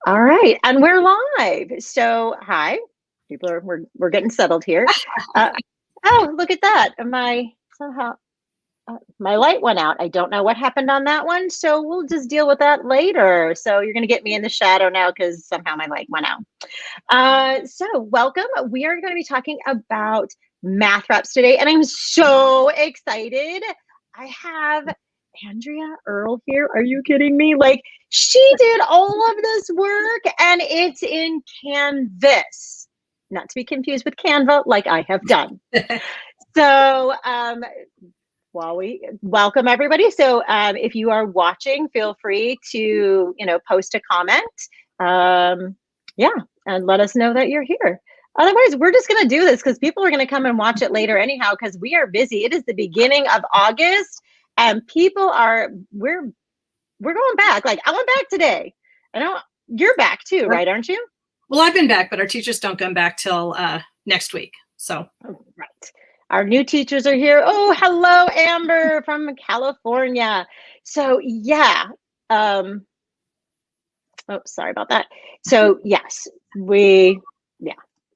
All right, and we're live. So, hi, people are we're getting settled here. Oh, look at that! Somehow my light went out. I don't know what happened on that one, so we'll just deal with that later. So you're going to get me in the shadow now because somehow my light went out. So welcome. We are going to be talking about MathReps today, and I'm so excited. I have Andrea Earl here. Are you kidding me? Like, she did all of this work, and it's in Canvas, not to be confused with Canva, like I have done. So, while we welcome everybody. So, if you are watching, feel free to post a comment. Yeah, and let us know that you're here. Otherwise, we're just going to do this because people are going to come and watch it later anyhow because we are busy. It is the beginning of August. And people we're going back. Like, I went back today. I know you're back too, right? Aren't you? Well, I've been back, but our teachers don't come back till next week. So, right. Our new teachers are here. Oh, hello, Amber from California. So, yeah. Oh, sorry about that. So, yes,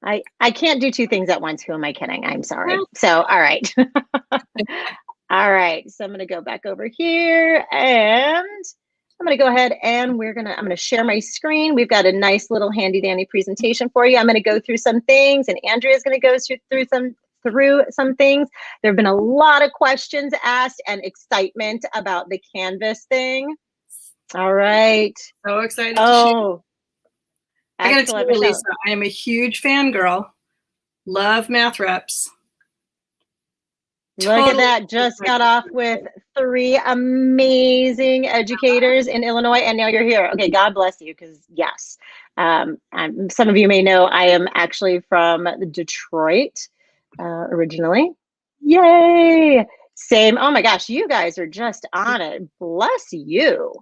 I can't do two things at once. Who am I kidding? I'm sorry. So, all right. All right, so I'm going to go back over here and I'm going to go ahead and I'm going to share my screen. We've got a nice little handy dandy presentation for you. I'm going to go through some things and Andrea's going to go through some things. There have been a lot of questions asked and excitement about the Canvas thing. All right. So excited to share. I got to tell you, Lisa, I am a huge fangirl. Love MathReps. Look at that, just got off with 3 amazing educators in Illinois, and now you're here. Okay, God bless you, because yes, some of you may know I am actually from Detroit originally. Yay! Same, oh my gosh, you guys are just on it. Bless you.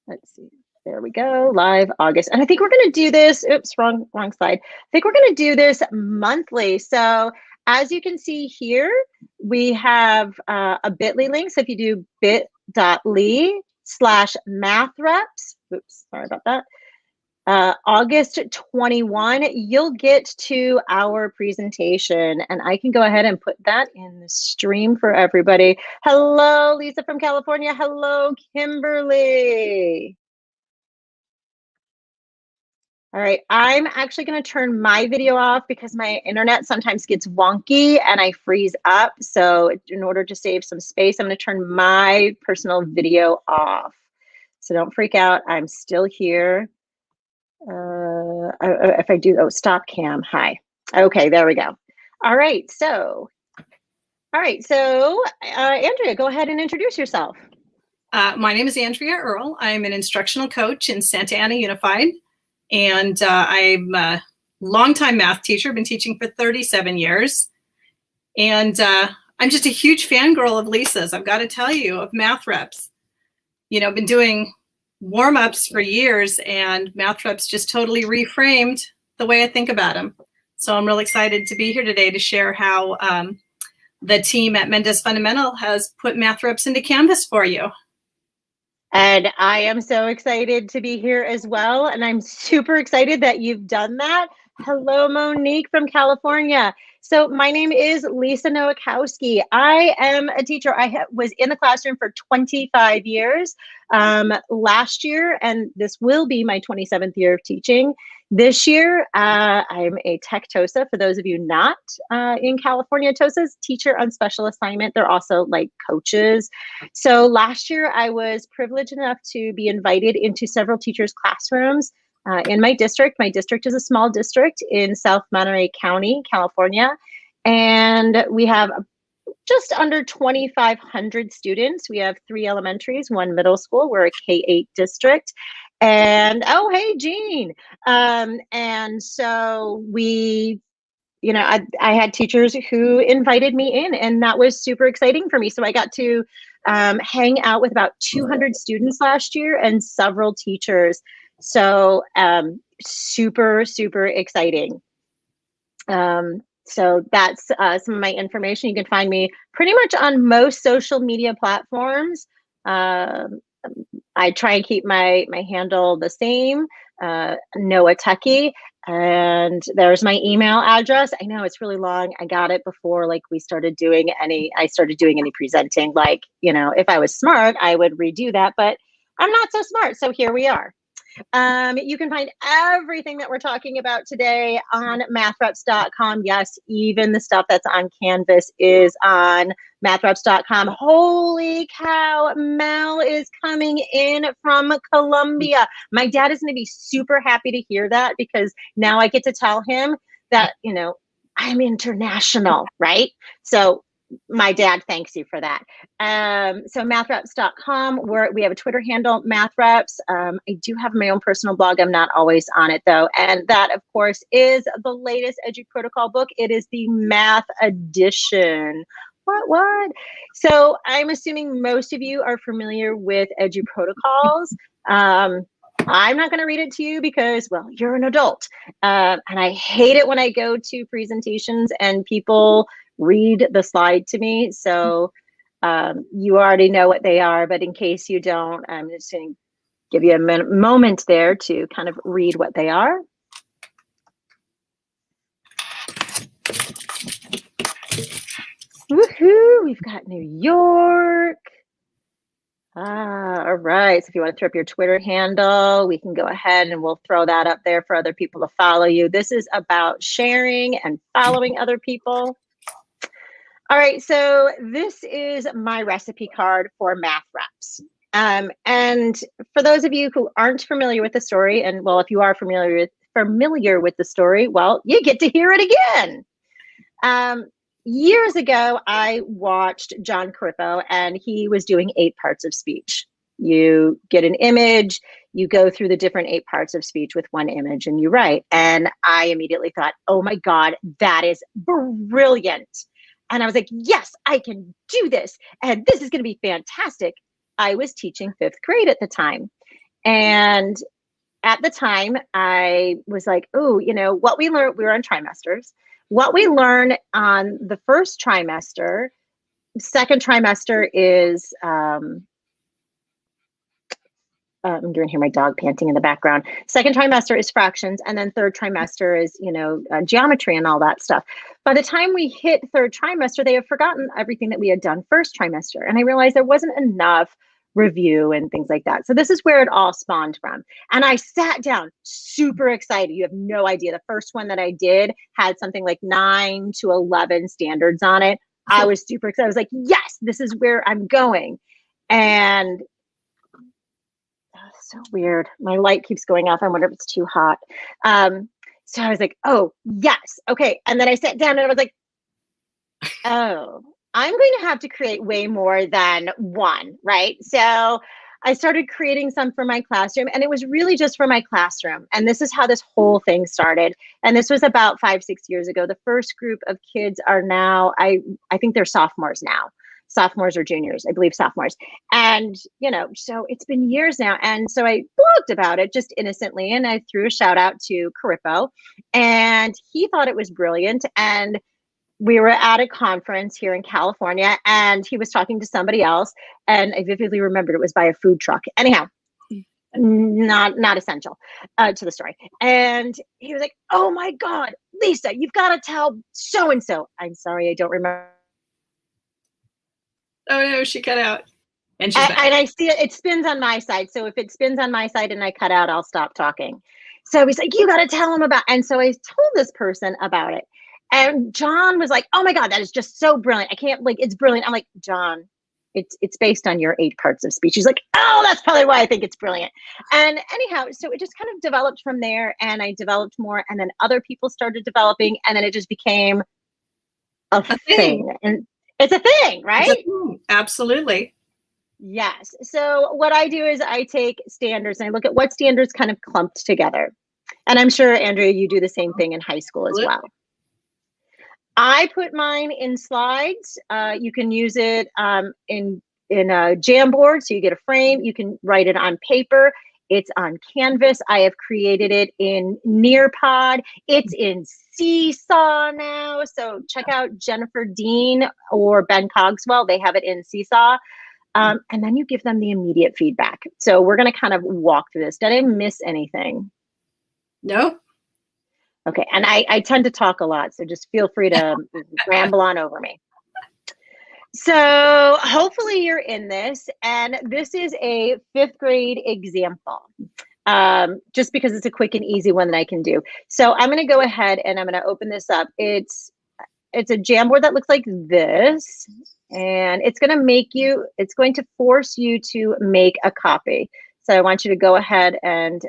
Let's see, there we go, live August. And I think we're gonna do this, oops, wrong slide. I think we're gonna do this monthly. So as you can see here, we have a bit.ly link. So if you do bit.ly/MathReps, oops, sorry about that, August 21, you'll get to our presentation. And I can go ahead and put that in the stream for everybody. Hello, Lisa from California. Hello, Kimberly. All right, I'm actually going to turn my video off because my internet sometimes gets wonky and I freeze up. So in order to save some space, I'm going to turn my personal video off. So don't freak out. I'm still here. If I do, stop cam. Hi. Okay, there we go. All right, so Andrea, go ahead and introduce yourself. My name is Andrea Earl. I'm an instructional coach in Santa Ana Unified. And I'm a longtime math teacher, been teaching for 37 years. And I'm just a huge fangirl of Lisa's, I've got to tell you, of MathReps. I've been doing warm-ups for years, and MathReps just totally reframed the way I think about them. So I'm really excited to be here today to share how the team at Mendez Fundamental has put MathReps into Canvas for you. And I am so excited to be here as well. And I'm super excited that you've done that. Hello, Monique from California. So my name is Lisa Nowakowski. I am a teacher. I was in the classroom for 25 years last year, and this will be my 27th year of teaching. This year, I'm a tech TOSA. For those of you not in California, TOSAs, teacher on special assignment. They're also like coaches. So last year, I was privileged enough to be invited into several teachers' classrooms in my district. My district is a small district in South Monterey County, California. And we have just under 2,500 students. We have 3 elementaries, 1 middle school. We're a K-8 district. And oh, hey, Jean. And so we, I had teachers who invited me in, and that was super exciting for me. So I got to hang out with about 200 students last year and several teachers. So super, super exciting. So that's some of my information. You can find me pretty much on most social media platforms. I try and keep my handle the same, Nowakowski. And there's my email address. I know it's really long. I got it before like I started doing any presenting. Like, if I was smart, I would redo that, but I'm not so smart. So here we are. You can find everything that we're talking about today on MathReps.com. Yes, even the stuff that's on Canvas is on MathReps.com. Holy cow, Mel is coming in from Colombia. My dad is going to be super happy to hear that, because now I get to tell him that, I'm international, right? So my dad thanks you for that. So mathreps.com, where we have a Twitter handle, MathReps. I do have my own personal blog. I'm not always on it though. And that, of course, is the latest Edu Protocol book. It is the Math Edition. What? So I'm assuming most of you are familiar with Edu Protocols. I'm not going to read it to you because, well, you're an adult. And I hate it when I go to presentations and people read the slide to me. So you already know what they are, but in case you don't, I'm just going to give you a moment there to kind of read what they are. Woohoo! We've got New York. All right. So if you want to throw up your Twitter handle, we can go ahead and we'll throw that up there for other people to follow you. This is about sharing and following other people. All right, so this is my recipe card for MathReps. And for those of you who aren't familiar with the story, and well, if you are familiar with the story, well, you get to hear it again. Years ago, I watched John Carippo, and he was doing 8 parts of speech. You get an image, you go through the different 8 parts of speech with one image, and you write. And I immediately thought, oh my God, that is brilliant. And I was like, yes, I can do this. And this is going to be fantastic. I was teaching 5th grade at the time. And at the time, I was like, oh, what we learned, we were on trimesters. What we learned on the first trimester, second trimester is, I'm doing here my dog panting in the background. Second trimester is fractions, and then third trimester is, geometry and all that stuff. By the time we hit third trimester, they have forgotten everything that we had done first trimester. And I realized there wasn't enough review and things like that. So this is where it all spawned from. And I sat down super excited. You have no idea. The first one that I did had something like 9 to 11 standards on it. I was super excited. I was like, yes, this is where I'm going. And so weird. My light keeps going off. I wonder if it's too hot. So I was like, oh, yes. Okay. And then I sat down and I was like, oh, I'm going to have to create way more than one, right? So I started creating some for my classroom, and it was really just for my classroom. And this is how this whole thing started. And this was about 5-6 years ago. The first group of kids are now, I think they're sophomores now. Sophomores or juniors, I believe sophomores. And, so it's been years now. And so I blogged about it just innocently. And I threw a shout out to Carippo, and he thought it was brilliant. And we were at a conference here in California, and he was talking to somebody else. And I vividly remembered it was by a food truck. Anyhow, not essential to the story. And he was like, oh my God, Lisa, you've got to tell so-and-so. I'm sorry, I don't remember. Oh no, she cut out. And I see it spins on my side. So if it spins on my side and I cut out, I'll stop talking. So he's like, you got to tell him about. And so I told this person about it. And John was like, oh my God, that is just so brilliant. It's brilliant. I'm like, John, it's based on your 8 parts of speech. He's like, oh, that's probably why I think it's brilliant. And anyhow, so it just kind of developed from there, and I developed more, and then other people started developing, and then it just became a thing. And it's a thing, right? Absolutely. Yes. So what I do is I take standards and I look at what standards kind of clumped together. And I'm sure, Andrea, you do the same thing in high school as well. I put mine in slides. You can use it in a Jamboard, so you get a frame. You can write it on paper. It's on Canvas. I have created it in Nearpod. It's in Seesaw now. So check out Jennifer Dean or Ben Cogswell. They have it in Seesaw. And then you give them the immediate feedback. So we're going to kind of walk through this. Did I miss anything? No. Okay. And I tend to talk a lot, so just feel free to ramble on over me. So hopefully you're in this, and this is a 5th grade example, just because it's a quick and easy one that I can do. So I'm going to go ahead and I'm going to open this up. It's a Jamboard that looks like this, and it's going to force you to make a copy. So I want you to go ahead and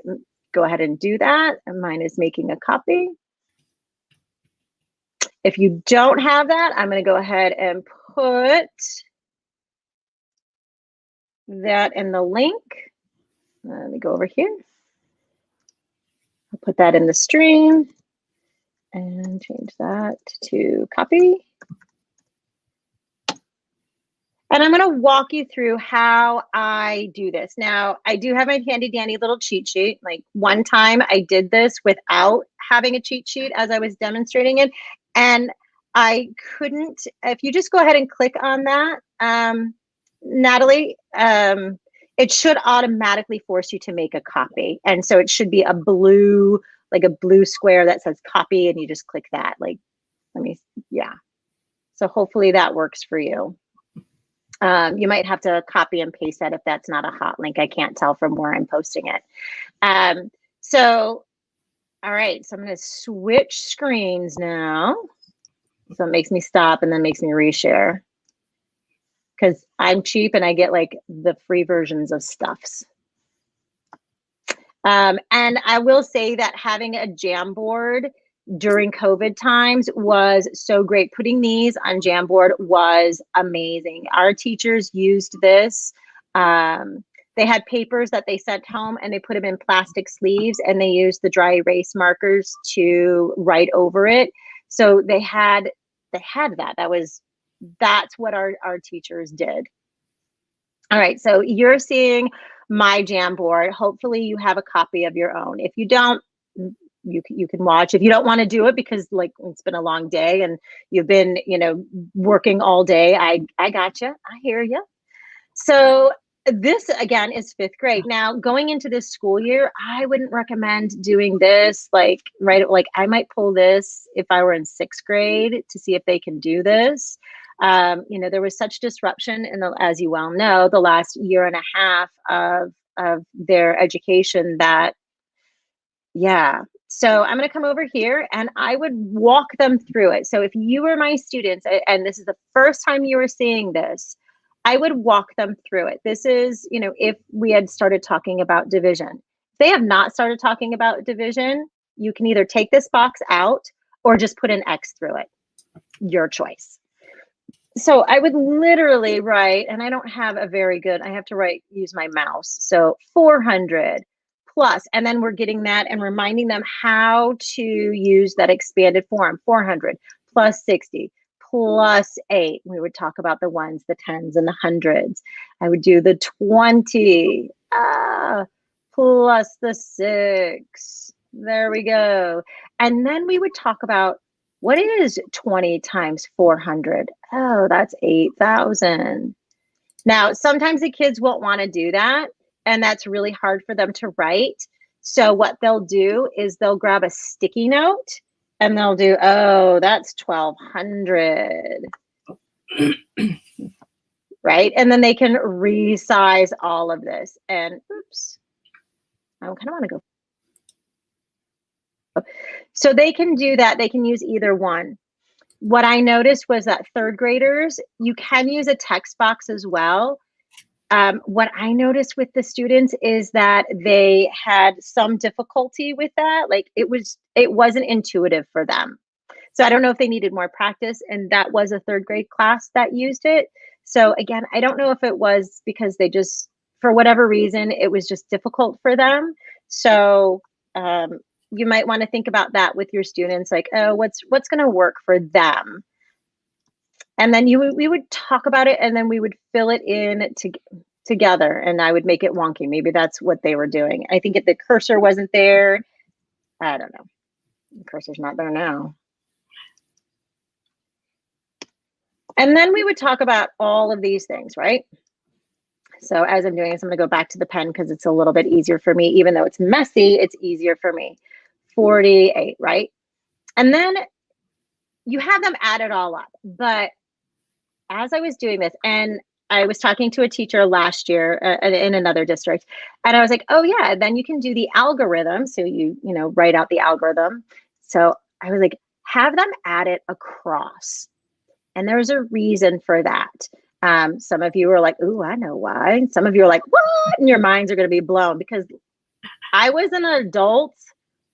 do that. And mine is making a copy. If you don't have that, I'm going to go ahead and put that in the link. Let me go over here. I'll put that in the stream and change that to copy. And I'm going to walk you through how I do this. Now, I do have my handy dandy little cheat sheet. Like one time I did this without having a cheat sheet as I was demonstrating it. And I couldn't, if you just go ahead and click on that, Natalie, it should automatically force you to make a copy. And so it should be a blue square that says copy, and you just click that. Yeah. So hopefully that works for you. You might have to copy and paste that if that's not a hot link. I can't tell from where I'm posting it. All right, so I'm going to switch screens now. So it makes me stop and then makes me reshare, because I'm cheap and I get like the free versions of stuffs. And I will say that having a Jamboard during COVID times was so great. Putting these on Jamboard was amazing. Our teachers used this. They had papers that they sent home and they put them in plastic sleeves, and they used the dry erase markers to write over it. So they had that. That's what our teachers did. All right, so you're seeing my Jamboard. Hopefully you have a copy of your own. If you don't, you can watch. If you don't want to do it because like it's been a long day and you've been, working all day, I got you. I hear you. So this again is 5th grade. Now going into this school year, I wouldn't recommend doing this I might pull this if I were in 6th grade to see if they can do this. There was such disruption as you well know, the last year and a half of their education that, yeah. So I'm going to come over here and I would walk them through it. So if you were my students and this is the first time you were seeing this, I would walk them through it. This is, if we had started talking about division. If they have not started talking about division, you can either take this box out or just put an X through it. Your choice. So I would literally write, and I don't have a very good, I have to use my mouse. So 400 plus, and then we're getting that and reminding them how to use that expanded form, 400 plus 60 plus 8. We would talk about the ones, the tens, and the hundreds. I would do the 20 plus the 6. There we go. And then we would talk about, what is 20 times 400? Oh, that's 8,000. Now, sometimes the kids won't want to do that, and that's really hard for them to write. So what they'll do is they'll grab a sticky note and they'll do, oh, that's 1,200. Right? And then they can resize all of this. And oops, I kind of want to go. So they can do that. They can use either one. What I noticed was that 3rd graders, you can use a text box as well. What I noticed with the students is that they had some difficulty with that. Like it wasn't intuitive for them. So I don't know if they needed more practice, and that was a 3rd grade class that used it. So again, I don't know if it was because they just, for whatever reason, it was just difficult for them. So you might want to think about that with your students, like, oh, what's going to work for them? And then we would talk about it, and then we would fill it in together, and I would make it wonky. Maybe that's what they were doing. I think if the cursor wasn't there, I don't know. The cursor's not there now. And then we would talk about all of these things, right? So as I'm doing this, I'm going to go back to the pen because it's a little bit easier for me. Even though it's messy, it's easier for me. 48, right? And then you have them add it all up. But as I was doing this, and I was talking to a teacher last year in another district, and I was like, oh yeah, then you can do the algorithm. So you write out the algorithm. So I was like, have them add it across. And there's a reason for that. Some of you are like, ooh, I know why. Some of you are like, what? And your minds are going to be blown because I was an adult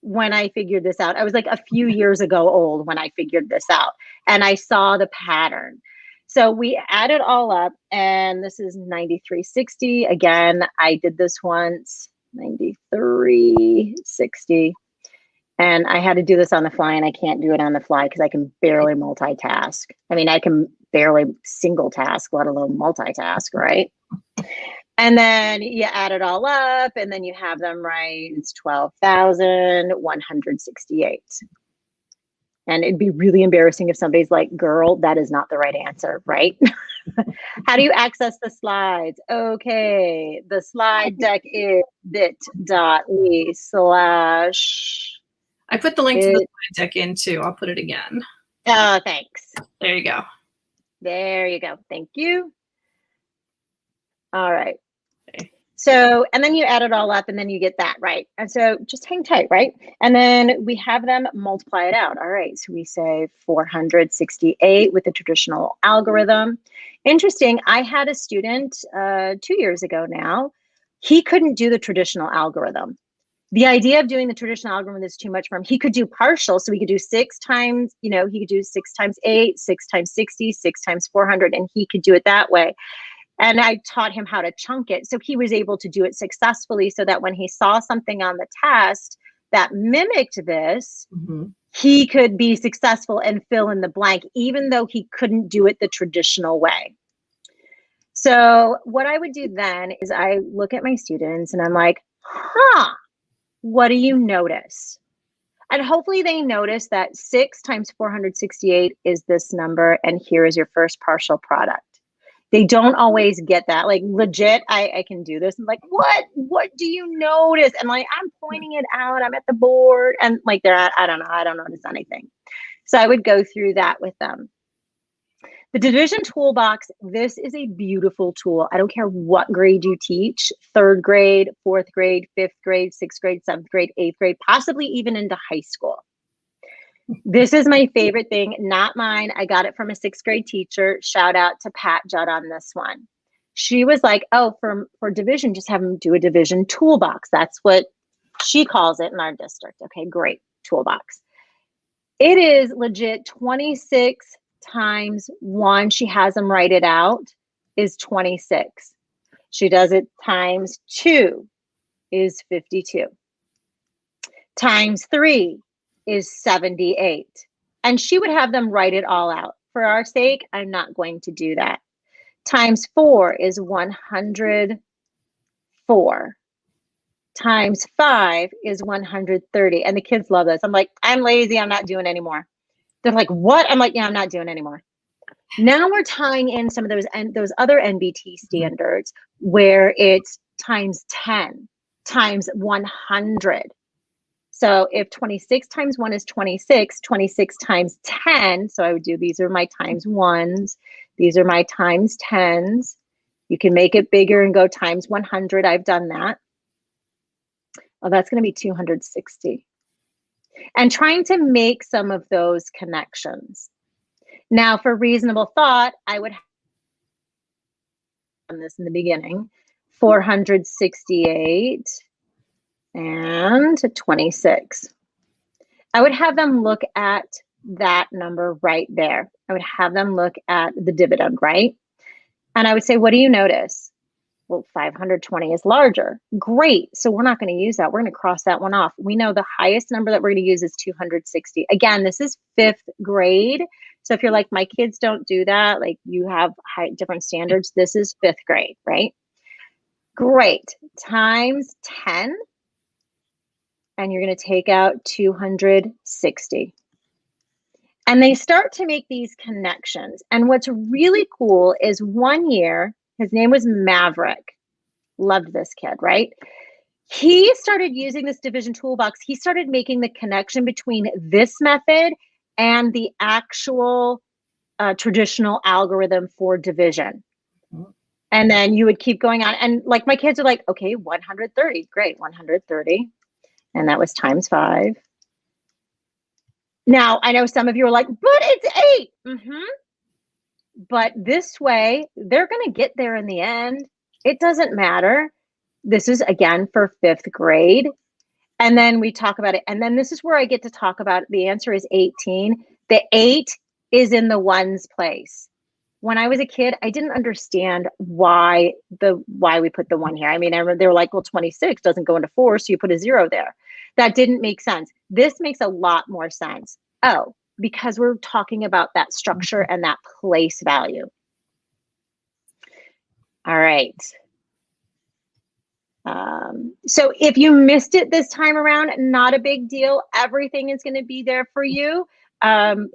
when I figured this out. I was like a few years ago old when I figured this out, and I saw the pattern. So we added all up, and this is 9360. Again, I did this once, 9360. And I had to do this on the fly, and I can't do it on the fly because I can barely multitask. I mean, I can barely single task, let alone multitask, right? And then you add it all up, and then you have them right. It's 12,168. And it'd be really embarrassing if somebody's like, girl, that is not the right answer, right? How do you access the slides? Okay, the slide deck is bit.ly/ I put the link to the slide deck in too. I'll put it again. Oh, thanks. There you go. There you go. Thank you. All right. Okay. So, and then you add it all up, and then you get that, right? And so just hang tight, right? And then we have them multiply it out. All right. So we say 468 with the traditional algorithm. Interesting. I had a student 2 years ago now. He couldn't do the traditional algorithm. The idea of doing the traditional algorithm is too much for him. He could do partial, so he could do 6 times, he could do 6 times 8, 6 times 60, 6 times 400, and he could do it that way. And I taught him how to chunk it. So he was able to do it successfully so that when he saw something on the test that mimicked this, he could be successful and fill in the blank, even though he couldn't do it the traditional way. So what I would do then is I look at my students and I'm like, what do you notice? And hopefully they notice that 6 times 468 is this number, and here is your first partial product. They don't always get that. Like legit, I can do this. I'm like, what do you notice? And like, I'm pointing it out. I'm at the board, and like I don't know. I don't notice anything. So I would go through that with them. The Division Toolbox, this is a beautiful tool. I don't care what grade you teach, 3rd grade, 4th grade, 5th grade, 6th grade, 7th grade, 8th grade, possibly even into high school. This is my favorite thing, not mine. I got it from a 6th grade teacher. Shout out to Pat Judd on this one. She was like, oh, for division, just have them do a Division Toolbox. That's what she calls it in our district. Okay, great, toolbox. It is legit 26 times 1, she has them write it out, is 26. She does it times 2 is 52. Times 3 is 78. And she would have them write it all out. For our sake, I'm not going to do that. Times 4 is 104. Times 5 is 130. And the kids love this. I'm like, I'm lazy. I'm not doing anymore. They're like, what? I'm like, yeah, I'm not doing anymore. Now we're tying in some of those other NBT standards where it's times 10, times 100. So if 26 times 1 is 26, 26 times 10, so I would do, these are my times 1s, these are my times 10s. You can make it bigger and go times 100. I've done that. Well, that's going to be 260. And trying to make some of those connections. Now, for reasonable thought, I would have done this in the beginning, 468 and 26. I would have them look at that number right there. I would have them look at the dividend, right? And I would say, what do you notice? Well, 520 is larger. Great. So we're not going to use that. We're going to cross that one off. We know the highest number that we're going to use is 260. Again, this is 5th grade. So if you're like, my kids don't do that, like you have different standards, this is 5th grade, right? Great. Times 10. And you're going to take out 260. And they start to make these connections. And what's really cool is one year, His name was Maverick. Loved this kid, right? He started using this division toolbox. He started making the connection between this method and the actual traditional algorithm for division. And then you would keep going on. And like my kids are like, okay, 130, great, 130. And that was times 5. Now, I know some of you are like, but it's 8. But this way, they're going to get there in the end. It doesn't matter. This is, again, for 5th grade. And then we talk about it. And then this is where I get to talk about it. The answer is 18. The 8 is in the ones place. When I was a kid, I didn't understand why we put the 1 here. I mean, I remember they were like, well, 26 doesn't go into 4, so you put a 0 there. That didn't make sense. This makes a lot more sense. Oh, because we're talking about that structure and that place value. All right. So if you missed it this time around, not a big deal. Everything is going to be there for you.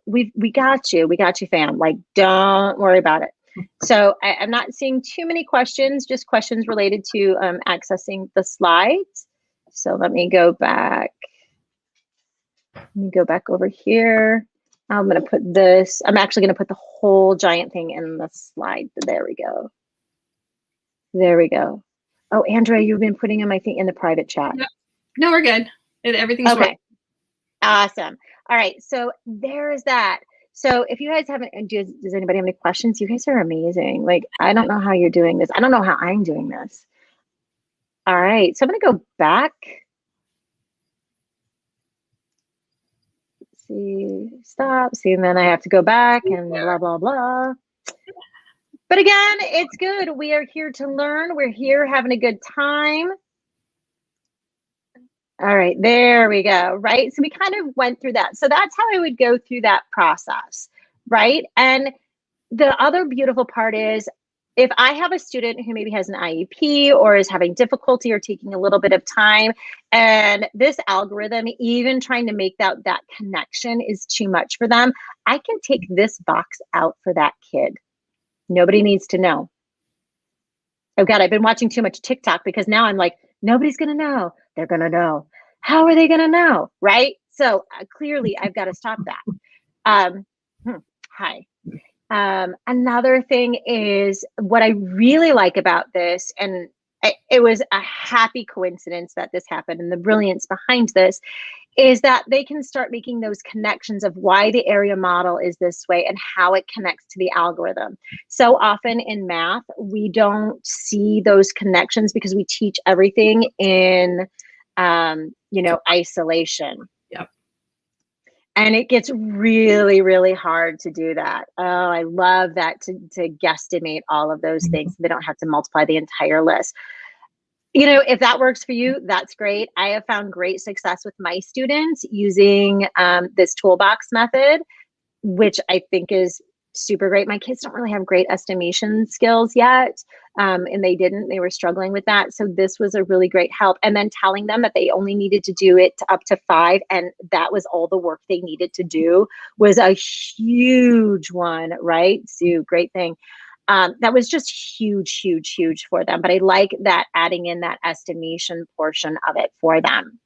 We got you. We got you, fam. Like, don't worry about it. So I'm not seeing too many questions, just questions related to accessing the slides. So let me go back. Let me go back over here. I'm going to put this. I'm actually going to put the whole giant thing in the slide. There we go. There we go. Oh, Andrea, you've been putting in my thing in the private chat. No, we're good. Everything's okay. Working. Awesome. All right. So there's that. So if you guys haven't, does anybody have any questions? You guys are amazing. Like, I don't know how you're doing this. I don't know how I'm doing this. All right. So I'm going to go back. Let's see, stop. See, and then I have to go back and blah, blah, blah. But again, it's good. We are here to learn. We're here having a good time. All right, there we go, right? So we kind of went through that. So that's how I would go through that process, right? And the other beautiful part is if I have a student who maybe has an IEP or is having difficulty or taking a little bit of time, and this algorithm, even trying to make that connection is too much for them, I can take this box out for that kid. Nobody needs to know. Oh God, I've been watching too much TikTok because now I'm like, nobody's going to know. They're going to know. How are they going to know? Right? So clearly I've got to stop that. Hi. Another thing is what I really like about this, and it was a happy coincidence that this happened, and the brilliance behind this is that they can start making those connections of why the area model is this way and how it connects to the algorithm. So often in math, we don't see those connections because we teach everything in, isolation. Yep. And it gets really, really hard to do that. Oh, I love that to guesstimate all of those things. They don't have to multiply the entire list. If that works for you, that's great. I have found great success with my students using this toolbox method, which I think is super great. My kids don't really have great estimation skills yet, and they were struggling with that. So this was a really great help. And then telling them that they only needed to do it up to 5, and that was all the work they needed to do was a huge one, right? So great thing. That was just huge, huge, huge for them. But I like that adding in that estimation portion of it for them.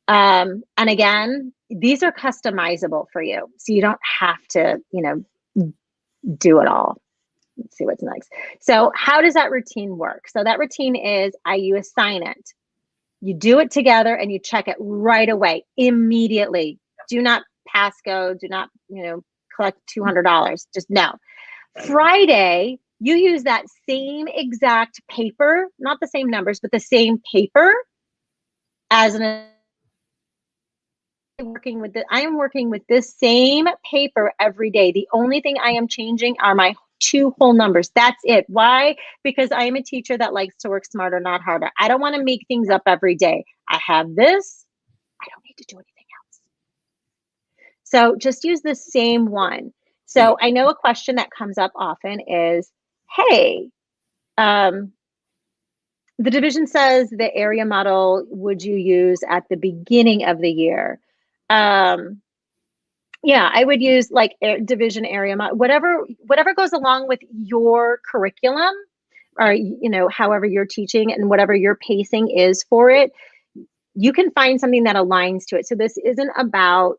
And again, these are customizable for you. So you don't have to, do it all. Let's see what's next. So how does that routine work? So that routine is you assign it. You do it together and you check it right away, immediately. Do not pass go. Do not, collect $200. Just no. Friday, you use that same exact paper, not the same numbers, but the same paper as I am working with this same paper every day. The only thing I am changing are my 2 whole numbers. That's it. Why? Because I am a teacher that likes to work smarter, not harder. I don't want to make things up every day. I have this. I don't need to do anything else. So just use the same one. So I know a question that comes up often is, hey, the division says the area model would you use at the beginning of the year? Yeah, I would use like division area, whatever goes along with your curriculum, or however you're teaching and whatever your pacing is for it. You can find something that aligns to it. So this isn't about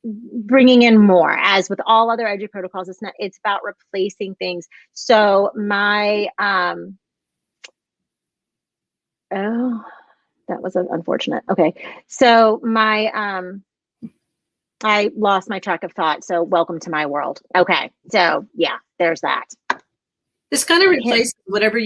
bringing in more, as with all other edu protocols. It's about replacing things. So my oh, that was unfortunate. Okay, so my I lost my track of thought. So welcome to my world. Okay, so yeah, there's that. This kind of replaces whatever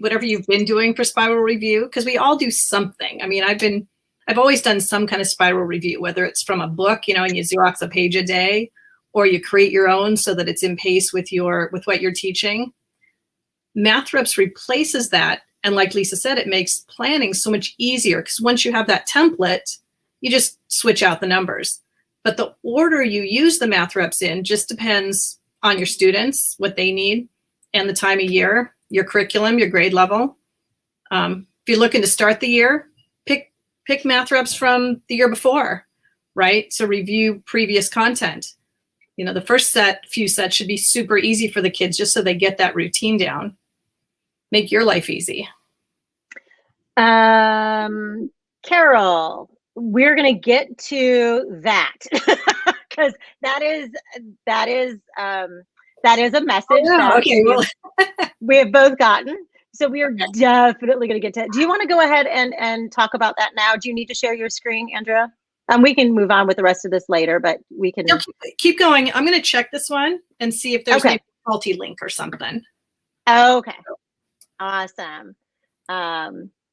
whatever you've been doing for spiral review, because we all do something. I mean, I've always done some kind of spiral review, whether it's from a book, and you Xerox a page a day, or you create your own so that it's in pace with what you're teaching. MathReps replaces that. And like Lisa said, it makes planning so much easier, because once you have that template, you just switch out the numbers. But the order you use the MathReps in just depends on your students, what they need, and the time of year, your curriculum, your grade level. If you're looking to start the year, pick MathReps from the year before, right? So review previous content. The first few sets should be super easy for the kids, just so they get that routine down. Make your life easy. Carol, we're going to get to that because that is a message that okay, we have both gotten. So we are definitely going to get to it. Do you want to go ahead and talk about that now? Do you need to share your screen, Andrea? We can move on with the rest of this later, but we can keep going. I'm going to check this one and see if there's a faulty link or something. Okay. Awesome.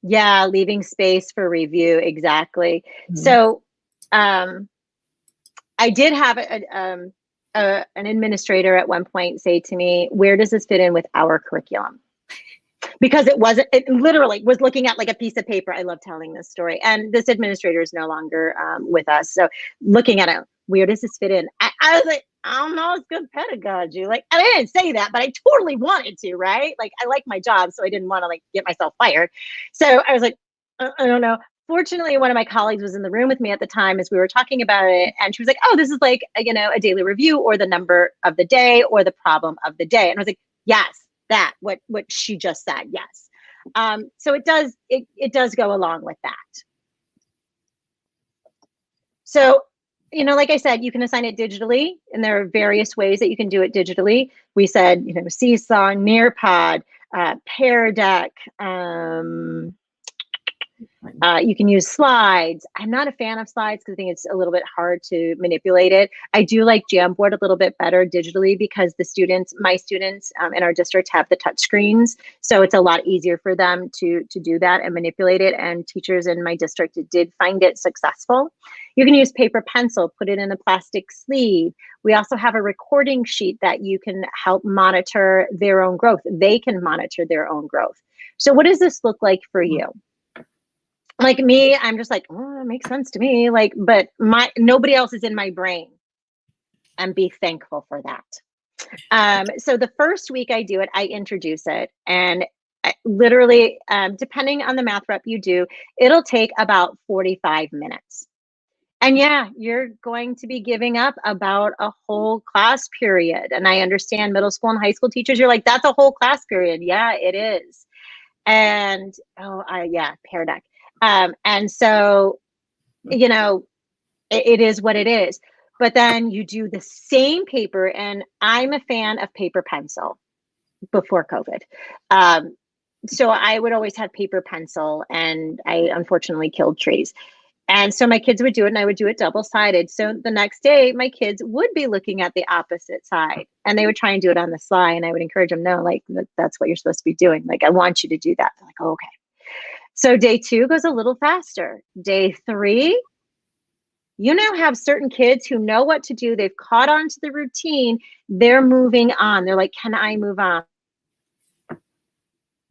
Yeah, leaving space for review. Exactly. Mm-hmm. So I did have an administrator at one point say to me, where does this fit in with our curriculum? Because it literally was looking at like a piece of paper. I love telling this story. And this administrator is no longer with us. So looking at it, where does this fit in? I was like, I don't know, it's good pedagogy. Like, I didn't say that, but I totally wanted to, right? Like, I like my job, so I didn't want to like get myself fired. So I was like, I don't know. Fortunately, one of my colleagues was in the room with me at the time as we were talking about it. And she was like, oh, this is like, a daily review, or the number of the day, or the problem of the day. And I was like, yes, that, what she just said. Yes. So it does go along with that. So, like I said, you can assign it digitally, and there are various ways that you can do it digitally. We said, Seesaw, Nearpod, Pear Deck. You can use slides. I'm not a fan of slides because I think it's a little bit hard to manipulate it. I do like Jamboard a little bit better digitally because my students in our district have the touch screens. So it's a lot easier for them to do that and manipulate it. And teachers in my district did find it successful. You can use paper pencil, put it in a plastic sleeve. We also have a recording sheet that you can help monitor their own growth. They can monitor their own growth. So what does this look like for you? Like me, I'm just like, oh, that makes sense to me. Like, but nobody else is in my brain, and be thankful for that. So the first week I do it, I introduce it, and literally, depending on the math rep you do, it'll take about 45 minutes. And yeah, you're going to be giving up about a whole class period. And I understand middle school and high school teachers, you're like, that's a whole class period. Yeah, it is. And Pear Deck. And so, it is what it is. But then you do the same paper, and I'm a fan of paper pencil before COVID. So I would always have paper pencil, and I unfortunately killed trees. And so my kids would do it, and I would do it double-sided. So the next day, my kids would be looking at the opposite side, and they would try and do it on the sly. And I would encourage them, no, like that's what you're supposed to be doing. Like, I want you to do that. They're like, oh, okay. So day 2 goes a little faster. Day 3, you now have certain kids who know what to do. They've caught on to the routine. They're moving on. They're like, can I move on?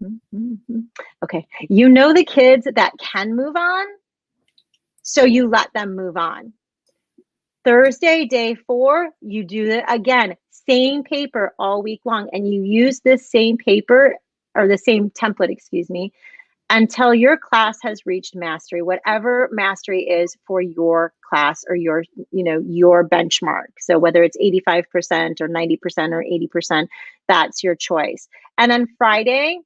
Mm-hmm. Okay. The kids that can move on, so you let them move on. Thursday, day 4, you do it again, same paper all week long, and you use this same paper, or the same template, excuse me, until your class has reached mastery, whatever mastery is for your class or your, your benchmark. So whether it's 85% or 90% or 80%, that's your choice. And then Friday,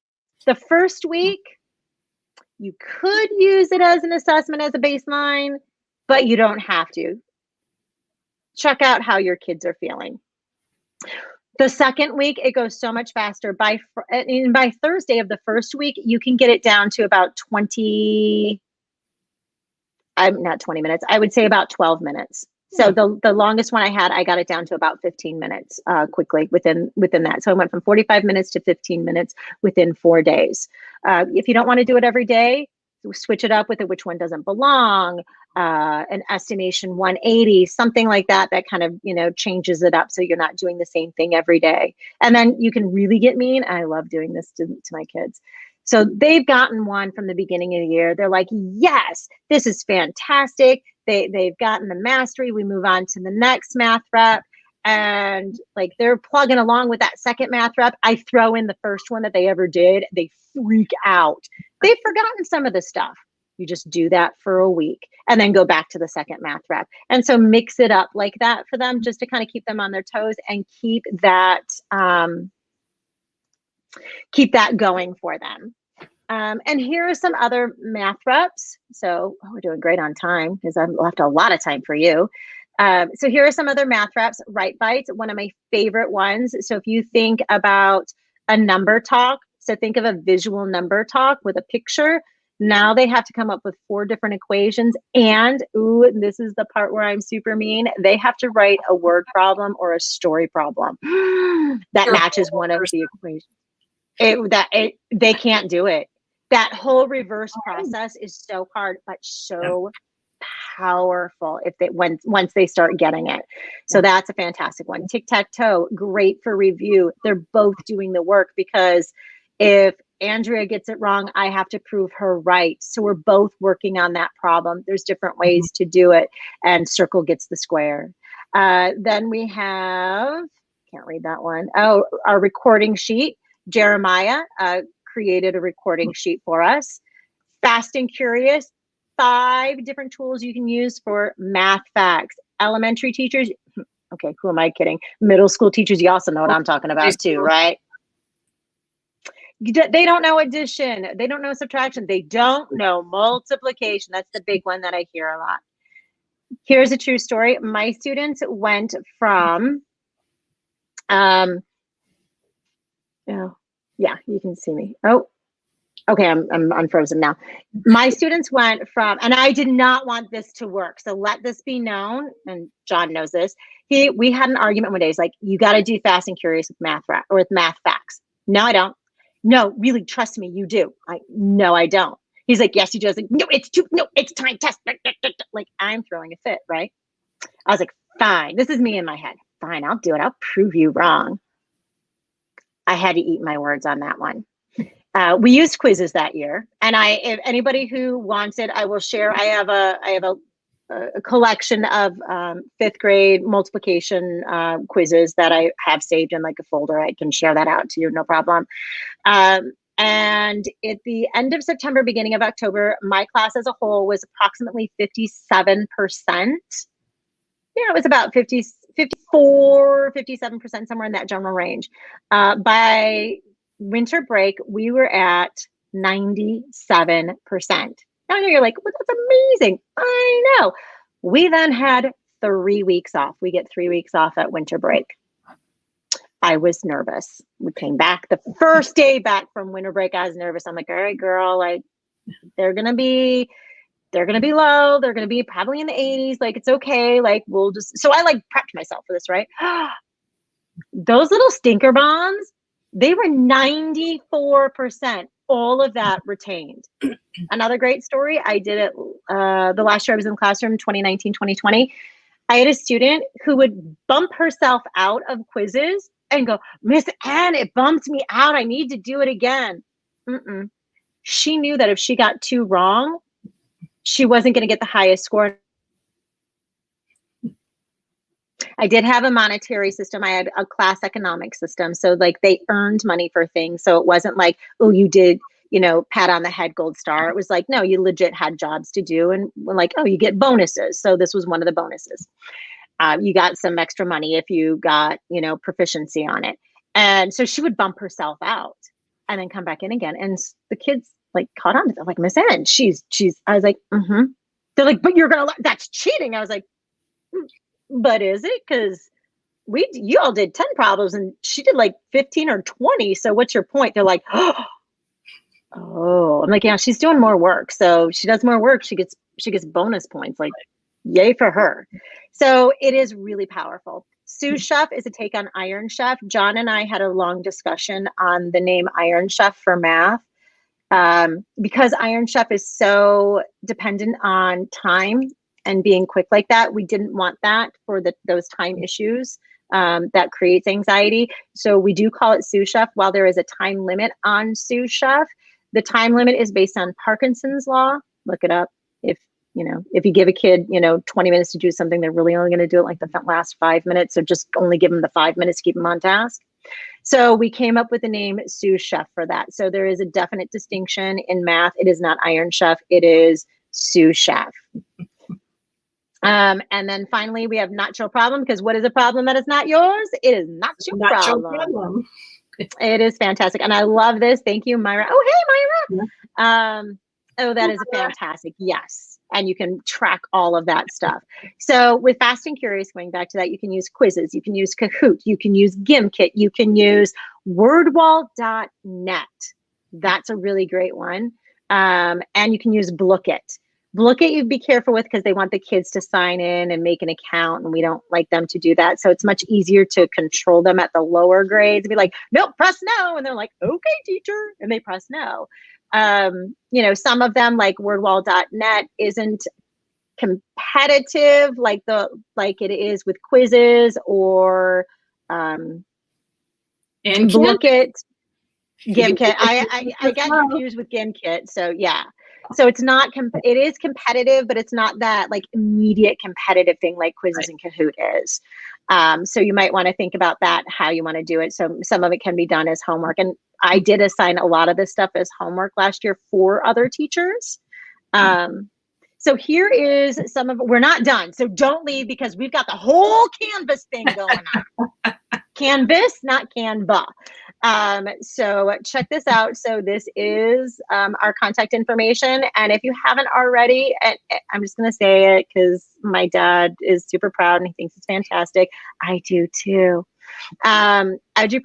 the first week, you could use it as an assessment as a baseline, but you don't have to. Check out how your kids are feeling. The second week, it goes so much faster. By Thursday of the first week, you can get it down to about 20, not 20 minutes. I would say about 12 minutes. So the longest one I had, I got it down to about 15 minutes quickly within that. So I went from 45 minutes to 15 minutes within 4 days. If you don't want to do it every day, switch it up with it, which one doesn't belong, an estimation 180, something like that, that kind of, changes it up so you're not doing the same thing every day. And then you can really get mean. I love doing this to my kids. So they've gotten one from the beginning of the year. They're like, yes, this is fantastic. They've gotten the mastery. We move on to the next math rep. And like they're plugging along with that second math rep. I throw in the first one that they ever did. They freak out. They've forgotten some of the stuff. You just do that for a week and then go back to the second math rep. And so mix it up like that for them, just to kind of keep them on their toes and keep that going for them. And here are some other math reps. So we're doing great on time because I've left a lot of time for you. So here are some other math reps. Right Bites, one of my favorite ones. So if you think about a number talk, so think of a visual number talk with a picture. Now they have to come up with 4 different equations. And this is the part where I'm super mean. They have to write a word problem or a story problem that matches one of the equations. They can't do it. That whole reverse process is so hard, but so powerful once they start getting it. So that's a fantastic one. Tic-Tac-Toe, great for review. They're both doing the work because if Andrea gets it wrong, I have to prove her right. So we're both working on that problem. There's different ways to do it, and circle gets the square. Then we have, can't read that one. Oh, our recording sheet. Jeremiah created a recording sheet for us. Fast and Curious, 5 different tools you can use for math facts. Elementary teachers, okay, who am I kidding? Middle school teachers, you also know what I'm talking about too, right? They don't know addition. They don't know subtraction. They don't know multiplication. That's the big one that I hear a lot. Here's a true story. My students went from, yeah, you can see me. Oh, okay, I'm unfrozen now. My students went from, and I did not want this to work. So let this be known, and John knows this. We had an argument one day. He's like, you got to do Fast and Curious with math facts. No, I don't. No, really, trust me, you do. No, I don't. He's like, yes, you do. I was like, no, it's time test. Like, I'm throwing a fit, right? I was like, fine. This is me in my head. Fine, I'll do it. I'll prove you wrong. I had to eat my words on that one. We used quizzes that year, and if anybody who wants it, I will share. I have a collection of 5th grade multiplication quizzes that I have saved in like a folder. I can share that out to you, no problem. And at the end of September, beginning of October, my class as a whole was approximately 57%. Yeah, it was about 54, 57%, somewhere in that general range. By winter break, we were at 97%. Now you're like, well, that's amazing. I know. We then had 3 weeks off. We get 3 weeks off at winter break. I was nervous. We came back the first day back from winter break. I was nervous. I'm like, all right, girl, like they're going to be low. They're going to be probably in the 80s. Like, it's okay. Like, we'll just, so I like prepped myself for this, right? Those little stinker bombs, they were 94%. All of that retained. Another great story. I did it the last year I was in the classroom, 2019, 2020. I had a student who would bump herself out of quizzes and go, Miss Ann, it bumped me out. I need to do it again. She knew that if she got 2 wrong, she wasn't going to get the highest score. I did have a monetary system. I had a class economics system. So like they earned money for things. So it wasn't like, oh, you pat on the head gold star. It was like, no, you legit had jobs to do. And we're like, oh, you get bonuses. So this was one of the bonuses. You got some extra money if you got, proficiency on it. And so she would bump herself out and then come back in again. And the kids like caught on to that, like, Miss Ann, she's, I was like, mm-hmm. They're like, but you're going to, that's cheating. I was like, but is it? Because you all did 10 problems and she did like 15 or 20. So what's your point? They're like, oh, I'm like, yeah, she's doing more work. So she does more work. She gets bonus points. Like, yay for her. So it is really powerful. Sous Chef is a take on Iron Chef. John and I had a long discussion on the name Iron Chef for math. Because Iron Chef is so dependent on time and being quick like that, we didn't want that for those time issues that creates anxiety. So we do call it Sous Chef. While there is a time limit on Sous Chef, the time limit is based on Parkinson's law. Look it up. If you give a kid, 20 minutes to do something, they're really only going to do it like the last 5 minutes. So just only give them the 5 minutes to keep them on task. So we came up with the name Sous Chef for that. So there is a definite distinction in math. It is not Iron Chef. It is Sous Chef. And then finally, we have Not Your Problem, because what is a problem that is not yours? It is not your problem. It is fantastic. And I love this. Thank you, Myra. Oh, hey, Myra. That is fantastic. Yes. And you can track all of that stuff. So with Fast and Curious, going back to that, you can use quizzes, you can use Kahoot, you can use Gimkit, you can use wordwall.net. That's a really great one. And you can use Blookit. Blookit, you'd be careful with because they want the kids to sign in and make an account, and we don't like them to do that. So it's much easier to control them at the lower grades and be like, nope, press no. And they're like, okay, teacher. And they press no. Some of them, like wordwall.net, isn't competitive like it is with quizzes or and Blookit, Gimkit. I get confused with Gimkit. So yeah. So it's not, it is competitive, but it's not that like immediate competitive thing like quizzes and Kahoot is. So you might want to think about that, how you want to do it. So some of it can be done as homework. And I did assign a lot of this stuff as homework last year for other teachers. So here is some of it. We're not done. So don't leave because we've got the whole Canvas thing going on. Canvas, not Canva. So check this out. So this is our contact information. And if you haven't already, and I'm just going to say it because my dad is super proud and he thinks it's fantastic. I do too. Edu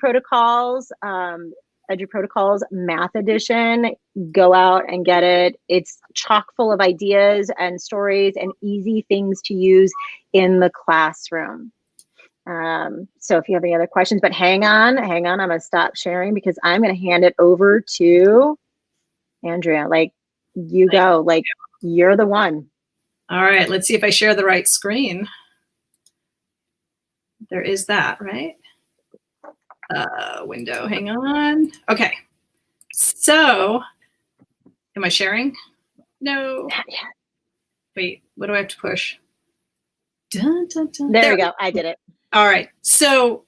Protocols, Math Edition, go out and get it. It's chock full of ideas and stories and easy things to use in the classroom. So if you have any other questions, but hang on, I'm going to stop sharing because I'm going to hand it over to Andrea. Like, you go, like, you're the one. All right, let's see if I share the right screen. There is that, right? Window, hang on. Okay, so am I sharing? No. Wait, what do I have to push? Dun, dun, dun. There we go, I did it. All right, so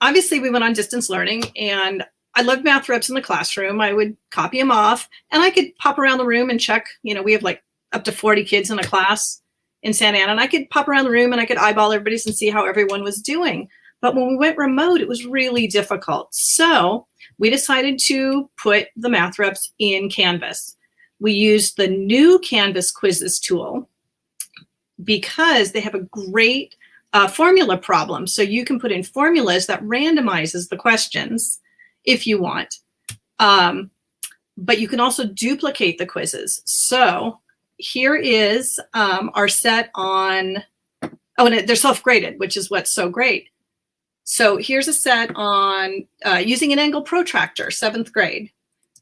obviously we went on distance learning and I loved MathReps in the classroom. I would copy them off and I could pop around the room and check, we have like up to 40 kids in a class in Santa Ana, and I could pop around the room and I could eyeball everybody's and see how everyone was doing. But when we went remote, it was really difficult. So we decided to put the MathReps in Canvas. We used the new Canvas quizzes tool because they have a great formula problem. So you can put in formulas that randomizes the questions if you want. But you can also duplicate the quizzes. So here is our set on, and they're self-graded, which is what's so great. So here's a set on using an angle protractor, 7th grade.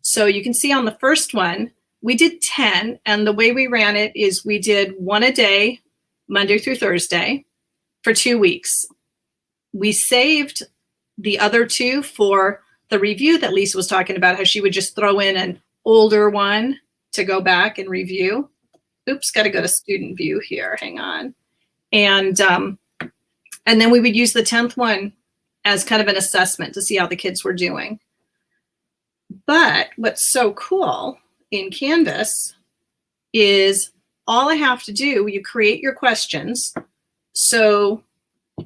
So you can see on the first one, we did 10, and the way we ran it is we did one a day, Monday through Thursday, for 2 weeks. We saved the other 2 for the review that Lisa was talking about, how she would just throw in an older one to go back and review. Oops, got to go to student view here, hang on. And then we would use the 10th one as kind of an assessment to see how the kids were doing. But what's so cool in Canvas is all I have to do, you create your questions. So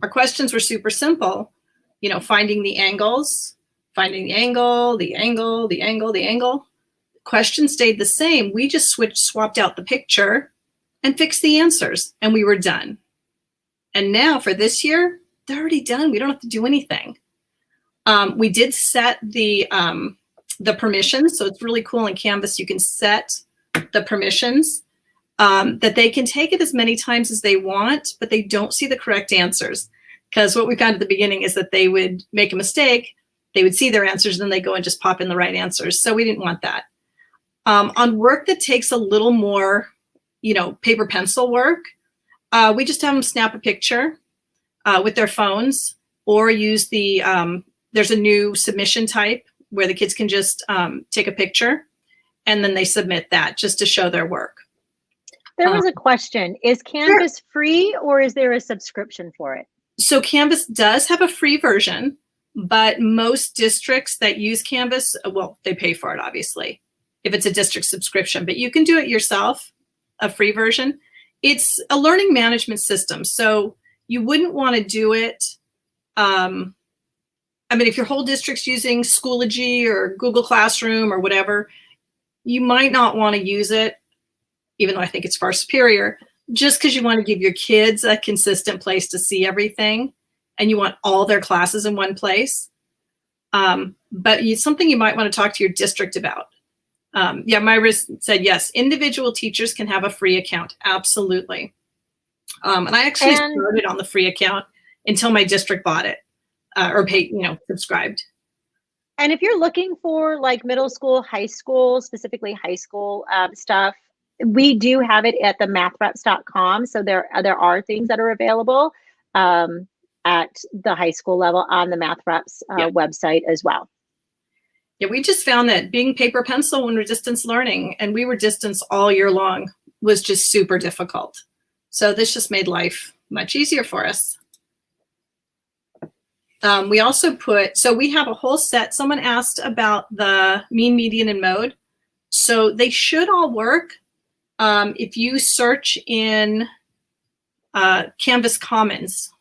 our questions were super simple, you know, finding the angles, finding the angle, the angle, the angle, the angle. Question stayed the same. We just swapped out the picture and fixed the answers, and we were done. And now for this year, they're already done. We don't have to do anything. We did set the permissions, so it's really cool in Canvas. You can set the permissions that they can take it as many times as they want, but they don't see the correct answers. Because what we found at the beginning is that they would make a mistake, they would see their answers, and then they go and just pop in the right answers. So we didn't want that. On work that takes a little more, you know, paper pencil work, we just have them snap a picture with their phones, or use the, there's a new submission type where the kids can just take a picture and then they submit that just to show their work. There was a question. Is Canvas free or is there a subscription for it? So Canvas does have a free version, but most districts that use Canvas, well, they pay for it, obviously, if it's a district subscription, but you can do it yourself, a free version. It's a learning management system, so you wouldn't want to do it. I mean, if your whole district's using Schoology or Google Classroom or whatever, you might not want to use it, even though I think it's far superior, just because you want to give your kids a consistent place to see everything, and you want all their classes in one place. But it's something you might want to talk to your district about. Yeah, Myra said, yes, individual teachers can have a free account. Absolutely. And I actually started on the free account until my district bought it or paid, you know, subscribed. And if you're looking for like middle school, high school, specifically high school stuff, we do have it at the MathReps.com. So there are things that are available at the high school level on the MathReps website as well. Yeah, we just found that being paper pencil when we're distance learning, and we were distance all year long, was just super difficult. So this just made life much easier for us. We also put, so we have a whole set. Someone asked about the mean, median, and mode. So they should all work. If you search in Canvas Commons.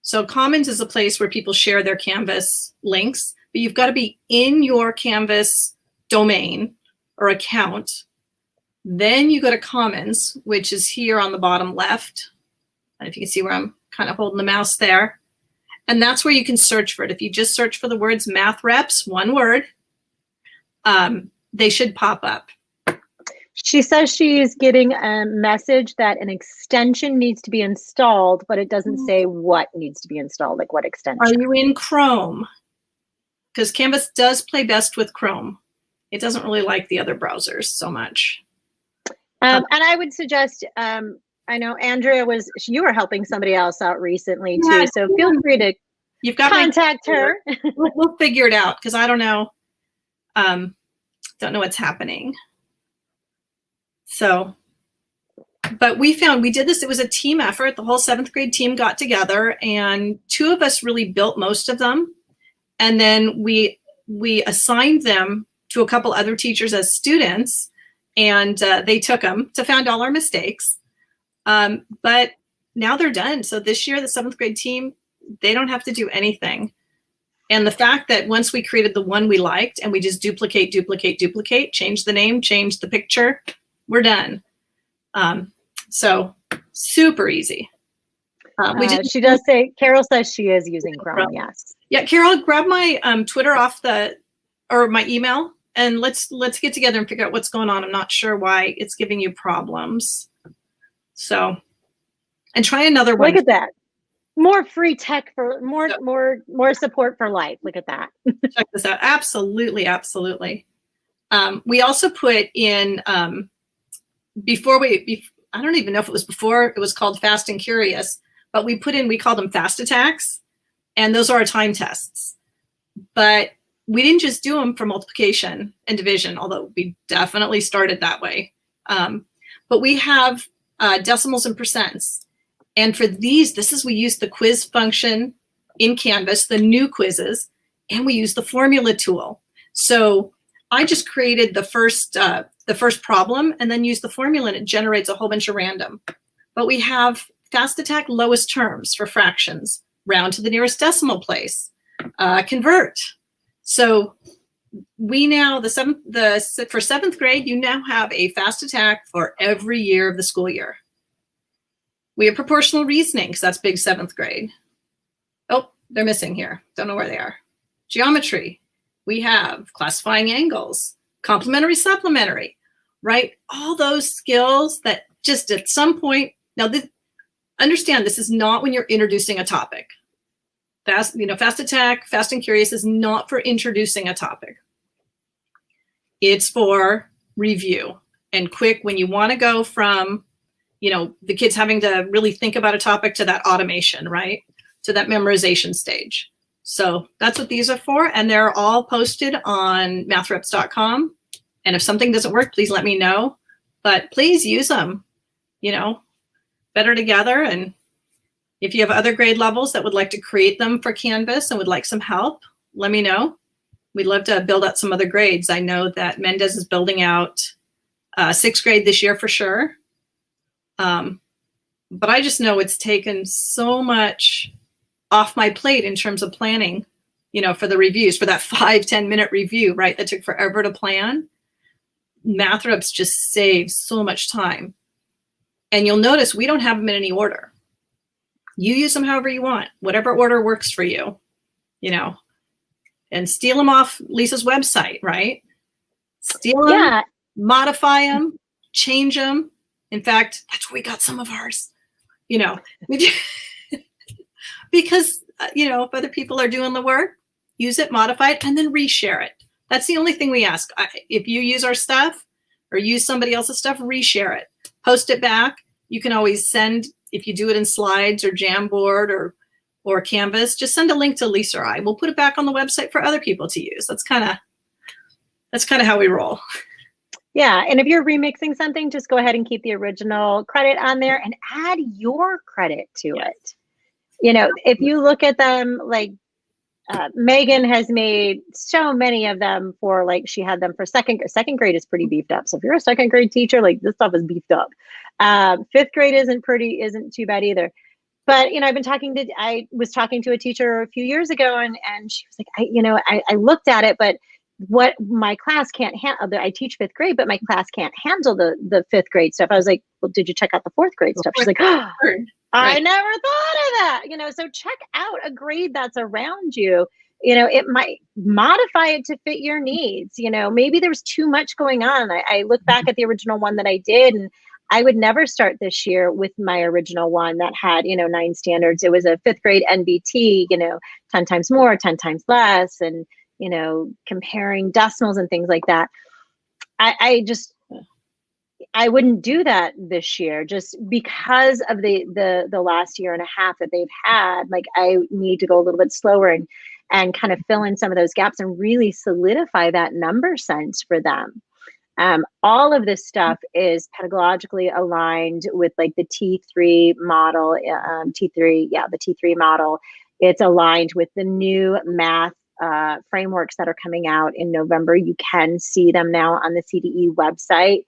So Commons is a place where people share their Canvas links, but you've got to be in your Canvas domain or account. Then you go to Commons, which is here on the bottom left. And if you can see where I'm kind of holding the mouse there. And that's where you can search for it. If you just search for the words MathReps, one word, they should pop up. She says she's getting a message that an extension needs to be installed, but it doesn't say what needs to be installed, like what extension. Are you in Chrome? Because Canvas does play best with Chrome. It doesn't really like the other browsers so much. And I would suggest, I know Andrea you were helping somebody else out recently too, so feel free to contact her. We'll figure it out, because I don't know. Don't know what's happening. So, but we did this, it was a team effort. The whole 7th grade team got together, and 2 of us really built most of them. And then we assigned them to a couple other teachers as students, and they took them to find all our mistakes. But now they're done. So this year, the 7th grade team, they don't have to do anything. And the fact that once we created the one we liked and we just duplicate, change the name, change the picture, we're done. So super easy. She does say, Carol says she is using Chrome, yes. Yeah, Carol, grab my Twitter off or my email, and let's get together and figure out what's going on. I'm not sure why it's giving you problems. So, and try another one. Look at that. More free tech for more support for life. Look at that. Check this out. Absolutely, absolutely. We also put in I don't even know if it was before it was called Fast and Curious, but we called them fast attacks, and those are our time tests. But we didn't just do them for multiplication and division, although we definitely started that way. But we have decimals and percents. And for these, we use the quiz function in Canvas, the new quizzes, and we use the formula tool. So I just created the first problem and then used the formula, and it generates a whole bunch of random. But we have fast attack lowest terms for fractions, round to the nearest decimal place, convert. So we now, for seventh grade, you now have a fast attack for every year of the school year. We have proportional reasoning, because that's big seventh grade. Oh, they're missing here. Don't know where they are. Geometry. We have classifying angles, complementary, supplementary, right? All those skills that just at some point, now understand this is not when you're introducing a topic. Fast attack, fast and curious is not for introducing a topic. It's for review and quick when you want to go from, the kids having to really think about a topic to that automation, right? To that memorization stage. So that's what these are for. And they're all posted on mathreps.com. And if something doesn't work, please let me know. But please use them, better together. And if you have other grade levels that would like to create them for Canvas and would like some help, let me know. We'd love to build out some other grades. I know that Mendez is building out sixth grade this year for sure. But I just know it's taken so much off my plate in terms of planning, for the reviews, for that 5-10 minute review, right? That took forever to plan. MathReps just saves so much time. And you'll notice we don't have them in any order. You use them however you want, whatever order works for you, and steal them off Lisa's website, right? Steal them, modify them, change them. In fact, that's where we got some of ours, because, if other people are doing the work, use it, modify it, and then reshare it. That's the only thing we ask. If you use our stuff or use somebody else's stuff, reshare it. Post it back. You can always send, if you do it in Slides or Jamboard or Canvas, just send a link to Lisa or I. We'll put it back on the website for other people to use. That's kind of how we roll. Yeah, and if you're remixing something, just go ahead and keep the original credit on there and add your credit to it. If you look at them, like Megan has made so many of them for, like, she had them for second grade is pretty beefed up. So if you're a second grade teacher, like, this stuff is beefed up. Fifth grade isn't too bad either. But, I was talking to a teacher a few years ago, and she was like, I looked at it, but what my class can't handle, I teach fifth grade, but my class can't handle the fifth grade stuff. I was like, well, did you check out the fourth grade stuff? She's like, oh, I never thought of that. So check out a grade that's around you. It might modify it to fit your needs. Maybe there was too much going on. I look back at the original one that I did, and I would never start this year with my original one that had, 9 standards. It was a fifth grade NBT, 10 times more, 10 times less, and, comparing decimals and things like that. I wouldn't do that this year just because of the last year and a half that they've had. Like, I need to go a little bit slower and kind of fill in some of those gaps and really solidify that number sense for them. All of this stuff is pedagogically aligned with, like, the T3 model, the T3 model. It's aligned with the new math frameworks that are coming out in November. You can see them now on the CDE website.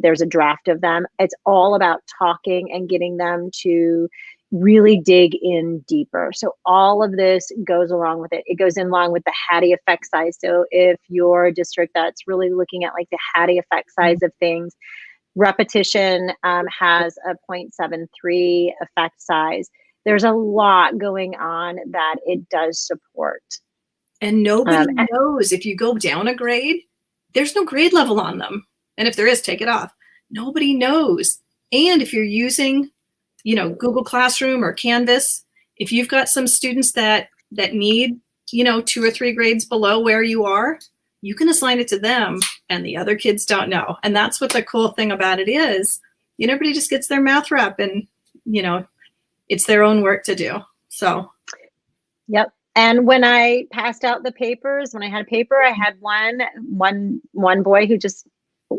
There's a draft of them. It's all about talking and getting them to really dig in deeper. So all of this goes along with it. It goes in along with the Hattie effect size. So if you're a district that's really looking at, like, the Hattie effect size of things, repetition has a 0.73 effect size. There's a lot going on that it does support. And nobody knows, if you go down a grade, there's no grade level on them. And if there is, take it off. Nobody knows. And if you're using, Google Classroom or Canvas, if you've got some students that need, 2 or 3 grades below where you are, you can assign it to them and the other kids don't know. And that's what the cool thing about it is. Everybody just gets their math rep and, it's their own work to do. So. Yep. And when I passed out the papers, when I had a paper, I had one boy who just,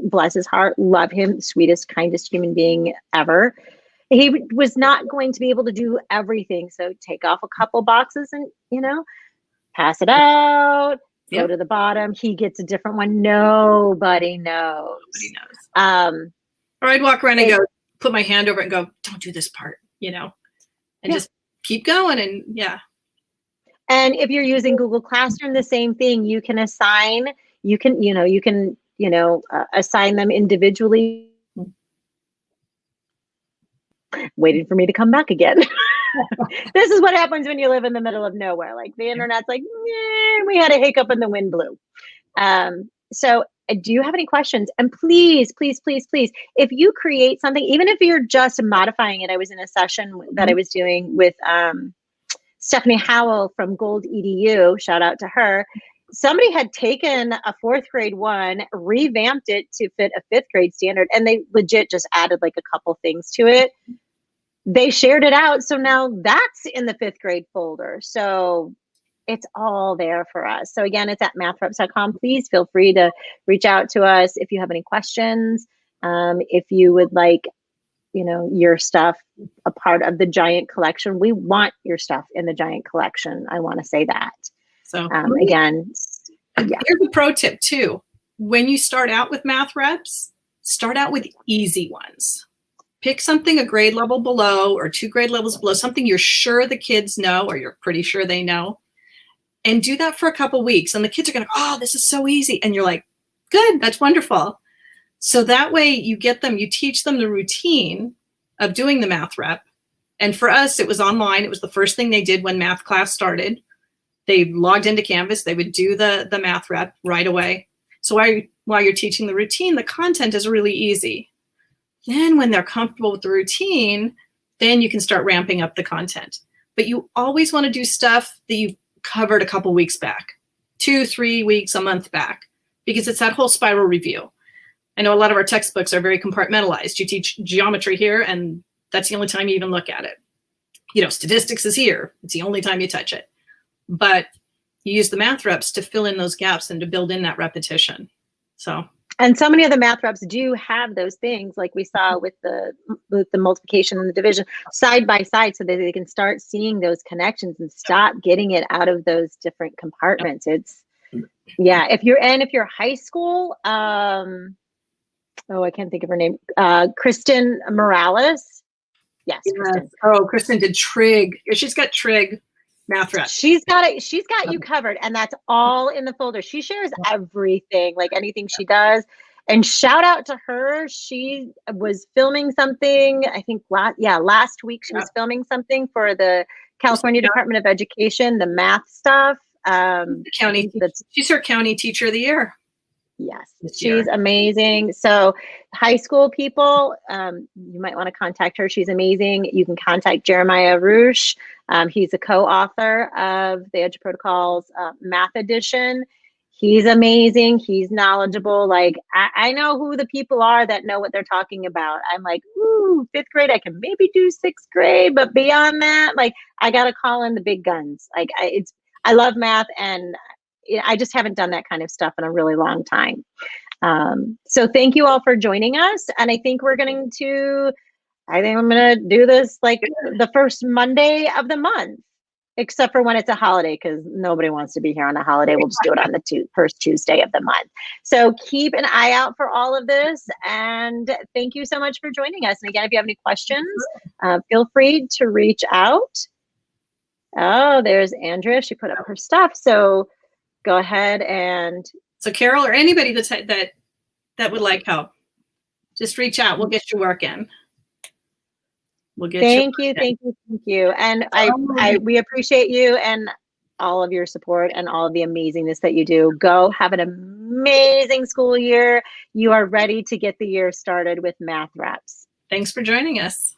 bless his heart, love him, sweetest, kindest human being ever. He was not going to be able to do everything. So take off a couple boxes and, pass it out, Go to the bottom. He gets a different one. Nobody knows. Nobody knows. Or I'd walk around and go, put my hand over it and go, don't do this part, and just keep going. And And if you're using Google Classroom, the same thing. You can assign, assign them individually. Waiting for me to come back again. This is what happens when you live in the middle of nowhere. Like the internet's like, we had a hiccup and the wind blew. So do you have any questions? And please, please, please, please, if you create something, even if you're just modifying it, I was in a session that I was doing with Stephanie Howell from Gold EDU, shout out to her. Somebody had taken a 4th grade one, revamped it to fit a 5th grade standard, and they legit just added like a couple things to it. They shared it out. So now that's in the 5th grade folder. So it's all there for us. So again, it's at mathreps.com. Please feel free to reach out to us if you have any questions. If you would like, your stuff a part of the giant collection, we want your stuff in the giant collection. I want to say that. So again, here's a pro tip too. When you start out with MathReps, start out with easy ones. Pick something a grade level below or 2 grade levels below, something you're sure the kids know or you're pretty sure they know. And do that for a couple weeks. And the kids are going to, oh, this is so easy. And you're like, good, that's wonderful. So that way you teach them the routine of doing the math rep. And for us, it was online. It was the first thing they did when math class started. They logged into Canvas. They would do the math rep right away. So while you're teaching the routine, the content is really easy. Then when they're comfortable with the routine, then you can start ramping up the content. But you always want to do stuff that you've covered a couple weeks back, 2, 3 weeks, a month back, because it's that whole spiral review. I know a lot of our textbooks are very compartmentalized. You teach geometry here, and that's the only time you even look at it. Statistics is here. It's the only time you touch it. But you use the math reps to fill in those gaps and to build in that repetition. And so many of the math reps do have those things, like we saw with the multiplication and the division, side by side, so that they can start seeing those connections and stop getting it out of those different compartments. If you're high school, I can't think of her name. Kristen Morales. Yes. Kristen. Oh, Kristen did trig. She's got trig math reps. She's got you covered, and that's all in the folder. She shares everything, like anything she does. And shout out to her. She was filming something, I think last week she was filming something for the California Department of Education, the math stuff. She's our county teacher of the year. Yes, she's amazing. So high school people, you might want to contact her. She's amazing. You can contact Jeremiah Roosh. He's a co-author of the Edge Protocols Math Edition. He's amazing. He's knowledgeable. Like I know who the people are that know what they're talking about. I'm like, ooh, 5th grade, I can maybe do 6th grade, but beyond that, like I got to call in the big guns. Like I love math, and I just haven't done that kind of stuff in a really long time. So thank you all for joining us. And I think I'm going to do this like the first Monday of the month, except for when it's a holiday, because nobody wants to be here on a holiday. We'll just do it on the first Tuesday of the month. So keep an eye out for all of this. And thank you so much for joining us. And again, if you have any questions, feel free to reach out. Oh, there's Andrea. She put up her stuff. So go ahead and. So Carol or anybody that would like help, just reach out. We'll get you working. Thank you. And we appreciate you and all of your support and all of the amazingness that you do. Go have an amazing school year. You are ready to get the year started with MathReps. Thanks for joining us.